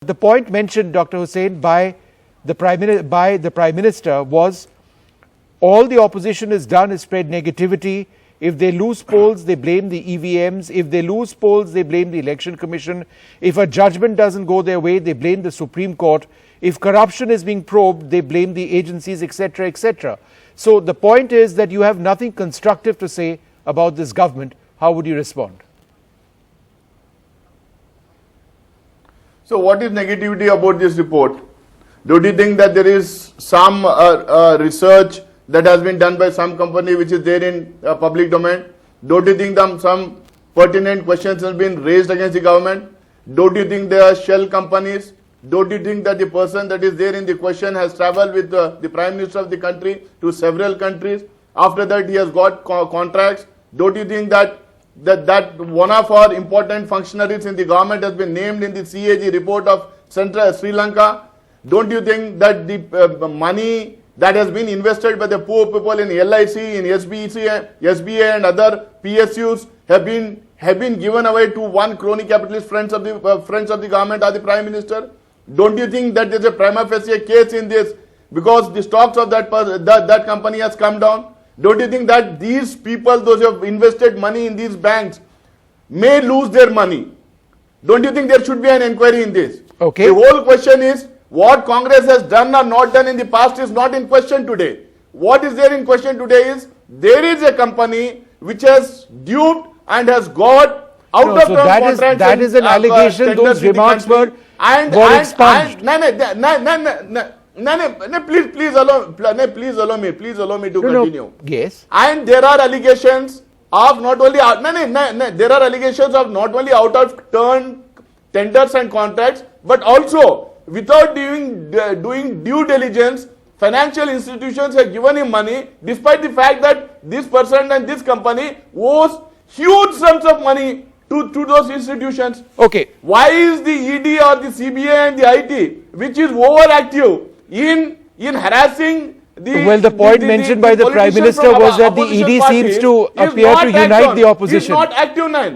the point mentioned, Dr. Hussain, by the Prime Minister was all the opposition has done is spread negativity. If they lose polls, they blame the EVMs. If they lose polls, they blame the Election Commission. If a judgment doesn't go their way, they blame the Supreme Court. If corruption is being probed, they blame the agencies, etc., etc. So the point is that you have nothing constructive to say about this government. How would you respond? So what is negativity about this report? Don't you think that there is some research that has been done by some company which is there in public domain? Don't you think some pertinent questions have been raised against the government? Don't you think there are shell companies? Don't you think that the person that is there in the question has travelled with the Prime Minister of the country to several countries? After that he has got contracts. Don't you think that one of our important functionaries in the government has been named in the CAG report of Central Sri Lanka? Don't you think that the money that has been invested by the poor people in LIC, in SBA and other PSUs have been given away to one crony capitalist friends of the government or the Prime Minister? Don't you think that there is a prima facie case in this because the stocks of that company has come down? Don't you think that these people, those who have invested money in these banks, may lose their money? Don't you think there should be an inquiry in this? Okay. The whole question is, what Congress has done or not done in the past is not in question today. What is there in question today is, there is a company which has duped and has got out of contracts. That is an allegation. Those remarks were expunged. Please allow me to continue. Yes. And there are allegations of not only out of turn tenders and contracts, but also without doing due diligence, financial institutions have given him money, despite the fact that this person and this company owes huge sums of money to those institutions. Okay. Why is the ED or the CBI and the IT, which is overactive in harassing the... Well, the point mentioned by the Prime Minister was that the ED seems to appear to unite the opposition. Is not active now.